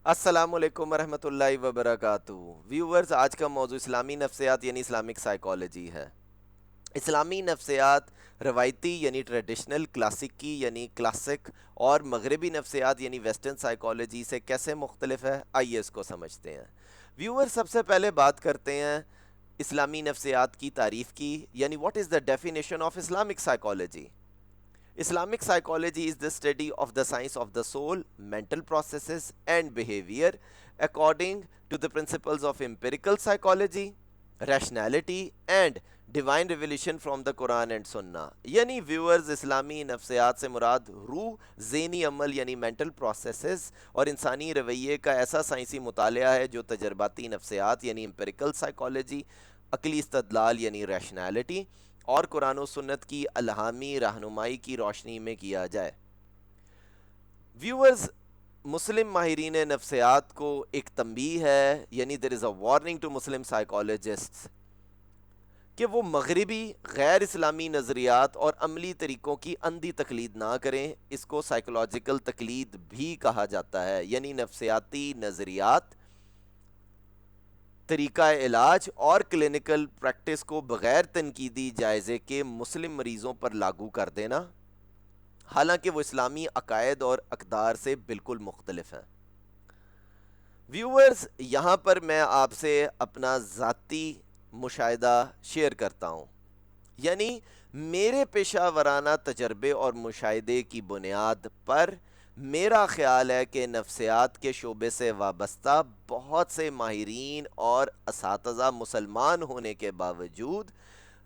السلام علیکم ورحمۃ اللہ وبرکاتہ ویورز، آج کا موضوع اسلامی نفسیات یعنی اسلامک سائیکالوجی ہے۔ اسلامی نفسیات روایتی یعنی ٹریڈیشنل، کلاسیکی یعنی کلاسک اور مغربی نفسیات یعنی ویسٹرن سائیکالوجی سے کیسے مختلف ہے، آئیے اس کو سمجھتے ہیں۔ ویور، سب سے پہلے بات کرتے ہیں اسلامی نفسیات کی تعریف کی، یعنی what is the definition of Islamic psychology. Islamic psychology is the study of the science of the soul, mental processes, and behavior according to the principles of empirical psychology, rationality, and divine revelation from the Quran and سننا۔ یعنی viewers, اسلامی نفسیات سے مراد روح، ذہنی عمل یعنی mental processes اور انسانی رویے کا ایسا سائنسی مطالعہ ہے جو تجرباتی نفسیات یعنی امپیریکل سائیکالوجی، عقلی استدلال یعنی ریشنالٹی اور قرآن و سنت کی الہامی رہنمائی کی روشنی میں کیا جائے۔ ویورز، مسلم ماہرین نفسیات کو ایک تنبیہ ہے، یعنی there is a warning to Muslim psychologist, کہ وہ مغربی غیر اسلامی نظریات اور عملی طریقوں کی اندھی تقلید نہ کریں۔ اس کو سائیکولوجیکل تقلید بھی کہا جاتا ہے، یعنی نفسیاتی نظریات، طریقہ علاج اور کلینکل پریکٹس کو بغیر تنقیدی جائزے کے مسلم مریضوں پر لاگو کر دینا، حالانکہ وہ اسلامی عقائد اور اقدار سے بالکل مختلف ہیں۔ ویورز، یہاں پر میں آپ سے اپنا ذاتی مشاہدہ شیئر کرتا ہوں، یعنی میرے پیشہ ورانہ تجربے اور مشاہدے کی بنیاد پر میرا خیال ہے کہ نفسیات کے شعبے سے وابستہ بہت سے ماہرین اور اساتذہ مسلمان ہونے کے باوجود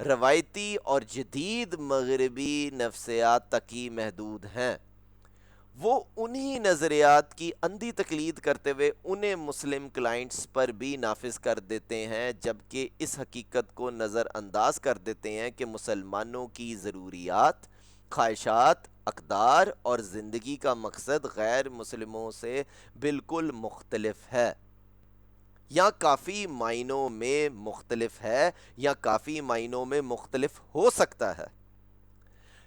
روایتی اور جدید مغربی نفسیات تک ہی محدود ہیں۔ وہ انہی نظریات کی اندھی تقلید کرتے ہوئے انہیں مسلم کلائنٹس پر بھی نافذ کر دیتے ہیں، جبکہ اس حقیقت کو نظر انداز کر دیتے ہیں کہ مسلمانوں کی ضروریات، خواہشات، اقدار اور زندگی کا مقصد غیر مسلموں سے بالکل مختلف ہے، یا کافی معنوں میں مختلف ہے، یا کافی معنوں میں مختلف ہو سکتا ہے۔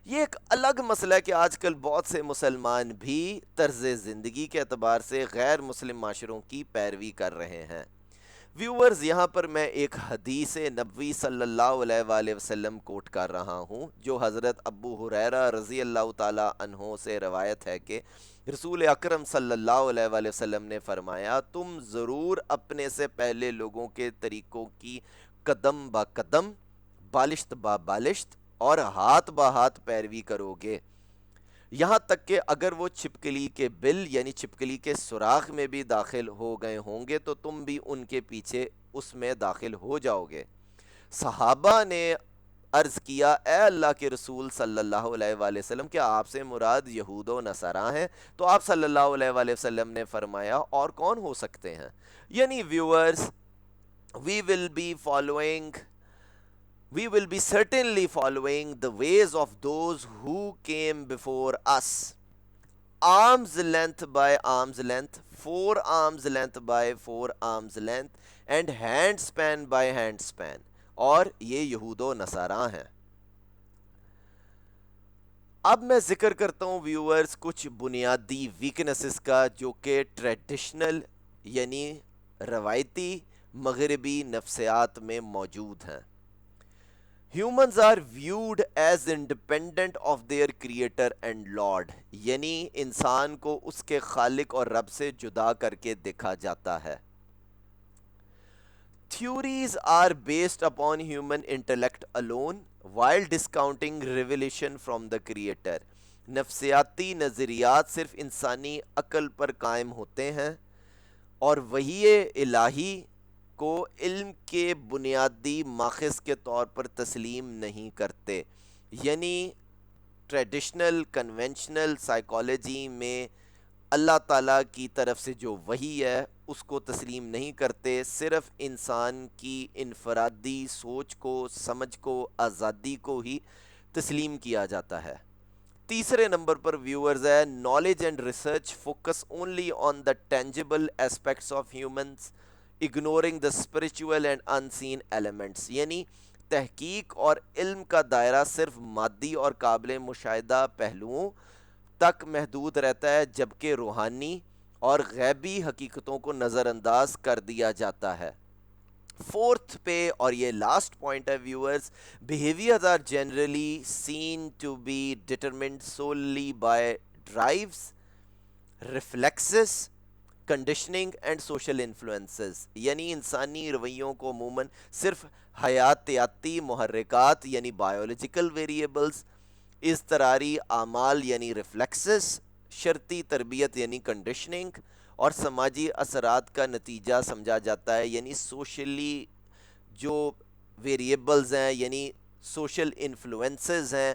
یہ ایک الگ مسئلہ ہے کہ آج کل بہت سے مسلمان بھی طرز زندگی کے اعتبار سے غیر مسلم معاشروں کی پیروی کر رہے ہیں۔ ویورز، یہاں پر میں ایک حدیث نبوی صلی اللہ علیہ وآلہ وسلم کوٹ کر رہا ہوں، جو حضرت ابو ہریرہ رضی اللہ تعالی عنہ سے روایت ہے کہ رسول اکرم صلی اللہ علیہ وآلہ وسلم نے فرمایا، تم ضرور اپنے سے پہلے لوگوں کے طریقوں کی قدم با قدم، بالشت با بالشت اور ہاتھ با ہاتھ پیروی کرو گے، یہاں تک کہ اگر وہ چھپکلی کے بل یعنی چھپکلی کے سوراخ میں بھی داخل ہو گئے ہوں گے تو تم بھی ان کے پیچھے اس میں داخل ہو جاؤ گے۔ صحابہ نے عرض کیا، اے اللہ کے رسول صلی اللہ علیہ وآلہ وسلم، کیا آپ سے مراد یہود و نصارہ ہیں؟ تو آپ صلی اللہ علیہ وآلہ وسلم نے فرمایا، اور کون ہو سکتے ہیں؟ یعنی viewers, we will be following we will be certainly following the ways of those who came before us. Arm's length by arm's length, four arms length by four arms length, and hand span by hand span. اور یہ یہود و نصارہ ہیں۔ اب میں ذکر کرتا ہوں ویورز کچھ بنیادی ویکنسز کا جو کہ ٹریڈیشنل یعنی روایتی مغربی نفسیات میں موجود ہیں۔ Humans are viewed as independent of their creator and lord، یعنی انسان کو اس کے خالق اور رب سے جدا کر کے دیکھا جاتا ہے۔ Theories are based upon human intellect alone while discounting revelation from the creator۔ نفسیاتی نظریات صرف انسانی عقل پر قائم ہوتے ہیں اور وحی الہی کو علم کے بنیادی ماخذ کے طور پر تسلیم نہیں کرتے۔ یعنی ٹریڈیشنل کنونشنل سائیکالوجی میں اللہ تعالیٰ کی طرف سے جو وحی ہے اس کو تسلیم نہیں کرتے، صرف انسان کی انفرادی سوچ کو، سمجھ کو، آزادی کو ہی تسلیم کیا جاتا ہے۔ تیسرے نمبر پر ویورز ہے، knowledge and research focus only on the tangible aspects of humans ignoring the spiritual and unseen elements, یعنی تحقیق اور علم کا دائرہ صرف مادی اور قابل مشاہدہ پہلوؤں تک محدود رہتا ہے، جبکہ روحانی اور غیبی حقیقتوں کو نظر انداز کر دیا جاتا ہے۔ فورتھ پہ اور یہ لاسٹ پوائنٹ ہے viewers, behaviors are generally seen to be determined solely by drives, reflexes, conditioning and social influences, یعنی انسانی رویوں کو عموماً صرف حیاتیاتی محرکات یعنی بایولوجیکل ویریبلز، اضطراری اعمال یعنی ریفلیکسز، شرطی تربیت یعنی کنڈیشننگ اور سماجی اثرات کا نتیجہ سمجھا جاتا ہے، یعنی سوشلی جو ویریبلز ہیں یعنی سوشل انفلوئنسز ہیں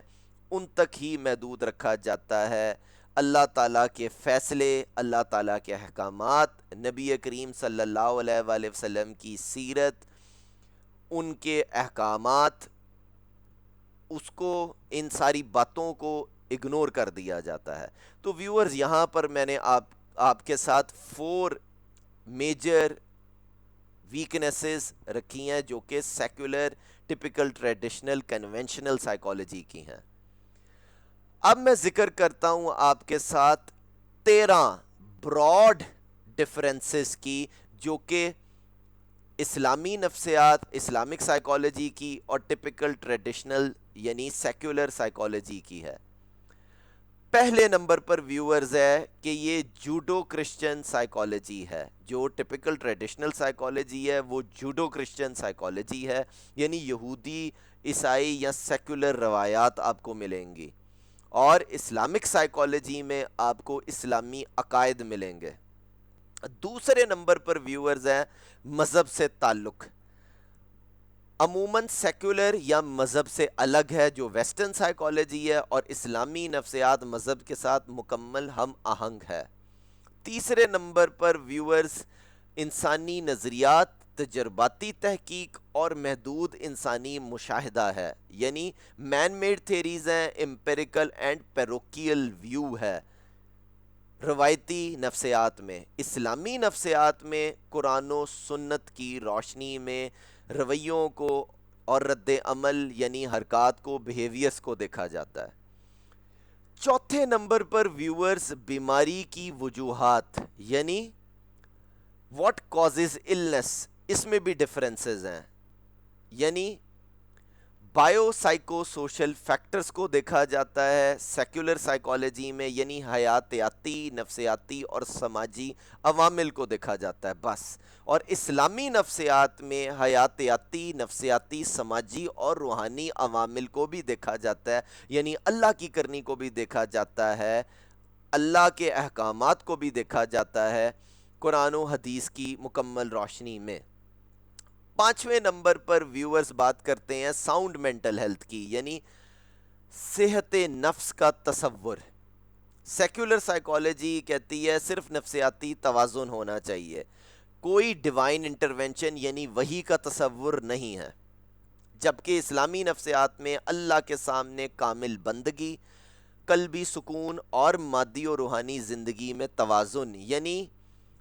ان تک ہی محدود رکھا جاتا ہے۔ اللہ تعالیٰ کے فیصلے، اللہ تعالیٰ کے احکامات، نبی کریم صلی اللہ علیہ وآلہ وسلم کی سیرت، ان کے احکامات، اس کو ان ساری باتوں کو اگنور کر دیا جاتا ہے۔ تو ویورز یہاں پر میں نے آپ کے ساتھ 4 میجر ویکنیسز رکھی ہیں جو کہ secular, typical, traditional, conventional psychology کی ہیں۔ اب میں ذکر کرتا ہوں آپ کے ساتھ 13 براڈ ڈفرینسز کی جو کہ اسلامی نفسیات، اسلامک سائیکالوجی کی اور ٹپیکل ٹریڈیشنل یعنی سیکولر سائیکالوجی کی ہے۔ پہلے نمبر پر ویورز ہے کہ یہ جوڈو کرسچن سائیکالوجی ہے، جو ٹپیکل ٹریڈیشنل سائیکالوجی ہے وہ جوڈو کرسچن سائیکالوجی ہے، یعنی یہودی، عیسائی یا سیکولر روایات آپ کو ملیں گی، اور اسلامک سائیکالوجی میں آپ کو اسلامی عقائد ملیں گے۔ دوسرے نمبر پر ویورز ہے مذہب سے تعلق، عموماً سیکولر یا مذہب سے الگ ہے جو ویسٹرن سائیکالوجی ہے، اور اسلامی نفسیات مذہب کے ساتھ مکمل ہم آہنگ ہے۔ تیسرے نمبر پر ویورز انسانی نظریات، تجرباتی تحقیق اور محدود انسانی مشاہدہ ہے، یعنی مین میڈ تھیریز ہیں، امپیریکل اینڈ پیروکیل ویو ہے روایتی نفسیات میں۔ اسلامی نفسیات میں قرآن و سنت کی روشنی میں رویوں کو اور رد عمل یعنی حرکات کو، بیہیویئرز کو دیکھا جاتا ہے۔ چوتھے نمبر پر ویورز بیماری کی وجوہات یعنی واٹ کازز النس، اس میں بھی ڈفرینسز ہیں، یعنی بایو سائیکو سوشل فیکٹرز کو دیکھا جاتا ہے سیکولر سائیکالوجی میں، یعنی حیاتیاتی، نفسیاتی اور سماجی عوامل کو دیکھا جاتا ہے بس، اور اسلامی نفسیات میں حیاتیاتی، نفسیاتی، سماجی اور روحانی عوامل کو بھی دیکھا جاتا ہے، یعنی اللہ کی کرنی کو بھی دیکھا جاتا ہے، اللہ کے احکامات کو بھی دیکھا جاتا ہے قرآن و حدیث کی مکمل روشنی میں۔ پانچویں نمبر پر ویورز بات کرتے ہیں ساؤنڈ مینٹل ہیلتھ کی، یعنی صحت نفس کا تصور۔ سیکولر سائیکالوجی کہتی ہے صرف نفسیاتی توازن ہونا چاہیے، کوئی ڈیوائن انٹرونشن یعنی وحی کا تصور نہیں ہے، جبکہ اسلامی نفسیات میں اللہ کے سامنے کامل بندگی، قلبی سکون اور مادی و روحانی زندگی میں توازن، یعنی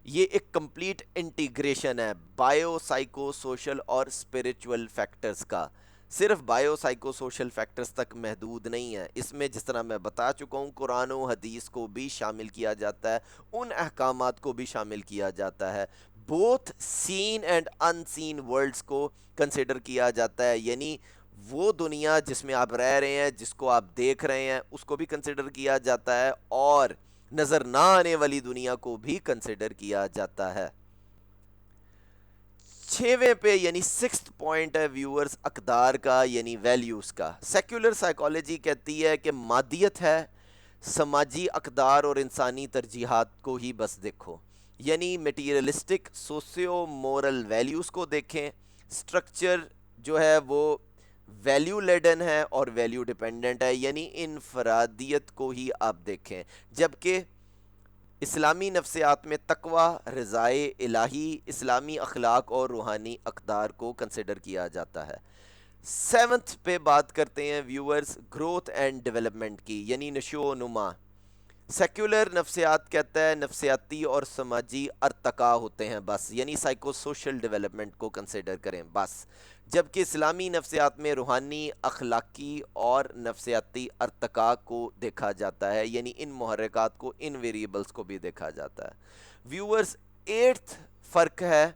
یہ ایک کمپلیٹ انٹیگریشن ہے بایو سائیکو سوشل اور اسپریچول فیکٹرز کا، صرف بایو سائیکو سوشل فیکٹرز تک محدود نہیں ہے، اس میں جس طرح میں بتا چکا ہوں قرآن و حدیث کو بھی شامل کیا جاتا ہے، ان احکامات کو بھی شامل کیا جاتا ہے، both seen and unseen worlds کو کنسیڈر کیا جاتا ہے، یعنی وہ دنیا جس میں آپ رہ رہے ہیں، جس کو آپ دیکھ رہے ہیں، اس کو بھی کنسیڈر کیا جاتا ہے، اور نظر نہ آنے والی دنیا کو بھی کنسیڈر کیا جاتا ہے۔ چھویں پہ یعنی سکسth پوائنٹ ہے ویورز اقدار کا یعنی ویلیوز کا۔ سیکولر سائیکالوجی کہتی ہے کہ مادیت ہے، سماجی اقدار اور انسانی ترجیحات کو ہی بس دیکھو، یعنی میٹیریلسٹک سوسیو مورل ویلیوز کو دیکھیں، سٹرکچر جو ہے وہ ویلیو لیڈن ہے اور ویلیو ڈیپینڈنٹ ہے، یعنی انفرادیت کو ہی آپ دیکھیں، جبکہ اسلامی نفسیات میں تقوی، رضائے الہی، اسلامی اخلاق اور روحانی اقدار کو کنسیڈر کیا جاتا ہے۔ سیونتھ پہ بات کرتے ہیں ویورز گروتھ اینڈ ڈیولپمنٹ کی، یعنی نشو و نما۔ سیکولر نفسیات کہتا ہے نفسیاتی اور سماجی ارتقاء ہوتے ہیں بس، یعنی سائیکو سوشل ڈیولپمنٹ کو کنسیڈر کریں بس، جبکہ اسلامی نفسیات میں روحانی، اخلاقی اور نفسیاتی ارتقاء کو دیکھا جاتا ہے، یعنی ان محرکات کو، ان ویریبلز کو بھی دیکھا جاتا ہے۔ ویورز، ایٹھ فرق ہے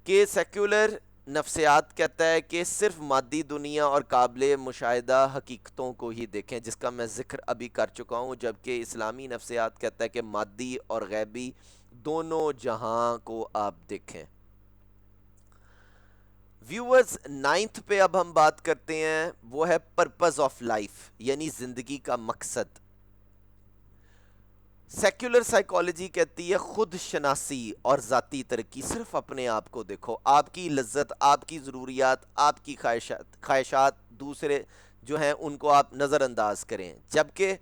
کہ سیکولر نفسیات کہتا ہے کہ صرف مادی دنیا اور قابل مشاہدہ حقیقتوں کو ہی دیکھیں، جس کا میں ذکر ابھی کر چکا ہوں، جبکہ اسلامی نفسیات کہتا ہے کہ مادی اور غیبی دونوں جہاں کو آپ دیکھیں۔ ویورز، نائنتھ پہ اب ہم بات کرتے ہیں، وہ ہے پرپز آف لائف، یعنی زندگی کا مقصد۔ سیکولر سائیکالوجی کہتی ہے خود شناسی اور ذاتی ترقی، صرف اپنے آپ کو دیکھو، آپ کی لذت، آپ کی ضروریات، آپ کی خواہشات دوسرے جو ہیں ان کو آپ نظر انداز کریں، جبکہ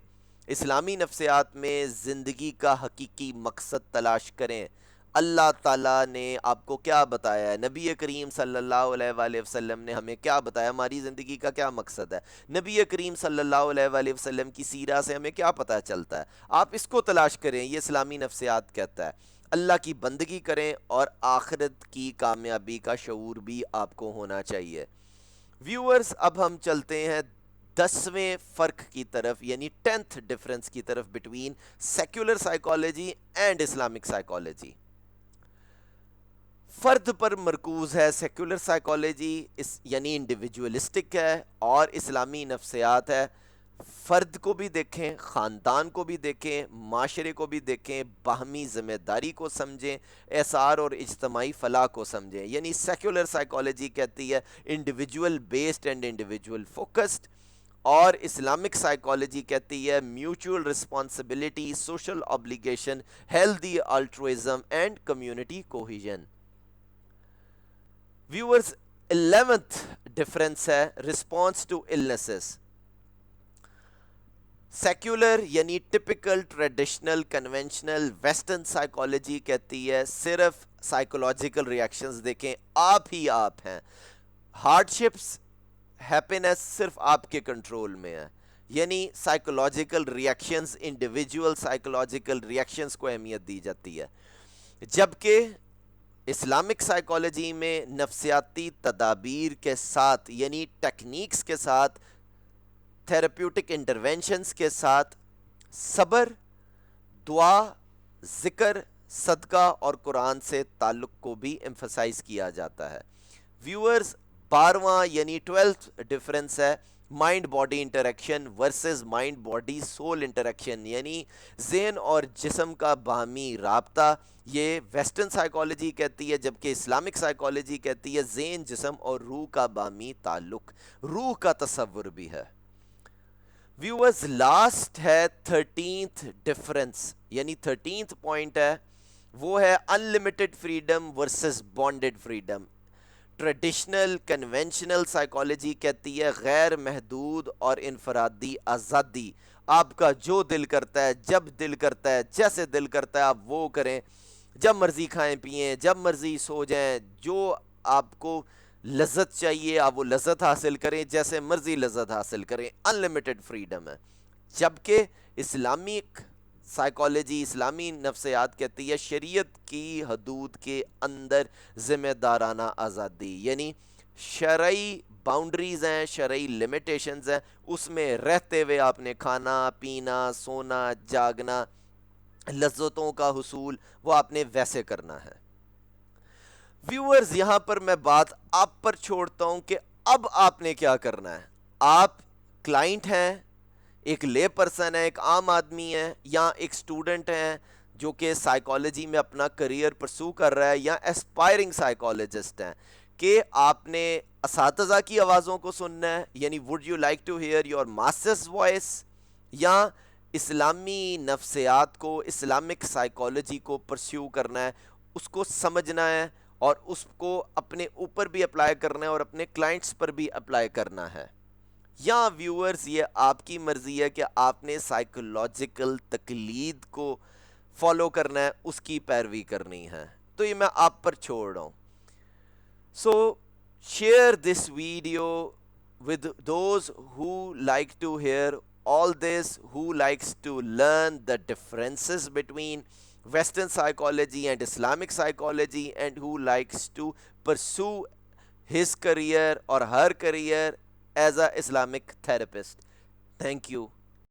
اسلامی نفسیات میں زندگی کا حقیقی مقصد تلاش کریں۔ اللہ تعالیٰ نے آپ کو کیا بتایا ہے، نبی کریم صلی اللہ علیہ وآلہ وسلم نے ہمیں کیا بتایا، ہماری زندگی کا کیا مقصد ہے، نبی کریم صلی اللہ علیہ وآلہ وسلم کی سیرہ سے ہمیں کیا پتہ چلتا ہے، آپ اس کو تلاش کریں، یہ اسلامی نفسیات کہتا ہے۔ اللہ کی بندگی کریں اور آخرت کی کامیابی کا شعور بھی آپ کو ہونا چاہیے۔ ویورز، اب ہم چلتے ہیں 10ویں فرق کی طرف، یعنی 10th ڈفرنس کی طرف between secular psychology and Islamic psychology. فرد پر مرکوز ہے سیکولر سائیکالوجی، یعنی انڈیویجولسٹک ہے، اور اسلامی نفسیات ہے فرد کو بھی دیکھیں، خاندان کو بھی دیکھیں، معاشرے کو بھی دیکھیں، باہمی ذمہ داری کو سمجھیں، احسار اور اجتماعی فلاح کو سمجھیں۔ یعنی سیکولر سائیکالوجی کہتی ہے individual based and individual focused, اور اسلامک سائیکالوجی کہتی ہے mutual responsibility, social obligation، healthy altruism and community cohesion. Viewers, 11th difference ہے رسپانس ٹو illnesses۔ سیکولر یعنی typical, traditional, conventional, western psychology کہتی ہے صرف سائیکولوجیکل ریئیکشنز دیکھیں، آپ ہی آپ ہیں، ہارڈشپس، ہیپینس صرف آپ کے کنٹرول میں ہے، یعنی psychological reactions, individual psychological reactions کو اہمیت دی جاتی ہے، جبکہ اسلامک سائیکالوجی میں نفسیاتی تدابیر کے ساتھ، یعنی ٹیکنیکس کے ساتھ، تھیراپیوٹک انٹرونشنز کے ساتھ، صبر، دعا، ذکر، صدقہ اور قرآن سے تعلق کو بھی ایمفسائز کیا جاتا ہے۔ ویورز، 12واں یعنی 12th ڈفرنس ہے mind body interaction versus mind body soul interaction, یعنی ذہن اور جسم کا باہمی رابطہ۔ یہ ویسٹرن سائیکالوجی کہتی ہے، جبکہ اسلامک سائیکالوجی کہتی ہے ذہن، جسم اور روح کا باہمی تعلق، روح کا تصور بھی ہے۔ ویورز، لاسٹ ہے 13th ڈفرنس، یعنی 13th پوائنٹ ہے، وہ ہے unlimited freedom versus bonded freedom. Traditional conventional psychology کہتی ہے غیر محدود اور انفرادی آزادی، آپ کا جو دل کرتا ہے، جب دل کرتا ہے، جیسے دل کرتا ہے آپ وہ کریں، جب مرضی کھائیں پئیں، جب مرضی سو جائیں، جو آپ کو لذت چاہیے آپ وہ لذت حاصل کریں، جیسے مرضی لذت حاصل کریں، انلمیٹڈ فریڈم ہے۔ جبکہ اسلامک سائیکالوجی، اسلامی نفسیات کہتی ہے شریعت کی حدود کے اندر ذمہ دارانہ آزادی، یعنی شرعی باؤنڈریز ہیں، شرعی لمیٹیشنز ہیں، اس میں رہتے ہوئے آپ نے کھانا پینا، سونا، جاگنا، لذتوں کا حصول وہ آپ نے ویسے کرنا ہے۔ ویورز، یہاں پر میں بات آپ پر چھوڑتا ہوں کہ اب آپ نے کیا کرنا ہے۔ آپ کلائنٹ ہیں، ایک لے پرسن ہے، ایک عام آدمی ہے، یا ایک سٹوڈنٹ ہے جو کہ سائیکالوجی میں اپنا کریئر پرسو کر رہا ہے، یا ایسپائرنگ سائیکالوجسٹ ہیں، کہ آپ نے اساتذہ کی آوازوں کو سننا ہے، یعنی would you like to hear your master's voice, یا اسلامی نفسیات کو، اسلامک سائیکالوجی کو پرسیو کرنا ہے، اس کو سمجھنا ہے اور اس کو اپنے اوپر بھی اپلائی کرنا ہے اور اپنے کلائنٹس پر بھی اپلائی کرنا ہے۔ یا ویورز، یہ آپ کی مرضی ہے کہ آپ نے سائیکولوجیکل تقلید کو فالو کرنا ہے، اس کی پیروی کرنی ہے، تو یہ میں آپ پر چھوڑ رہا ہوں۔ So share this video with those who like to hear all this, who likes to learn the differences between Western psychology and Islamic psychology, and who likes to pursue his career or her career as a Islamic therapist. Thank you.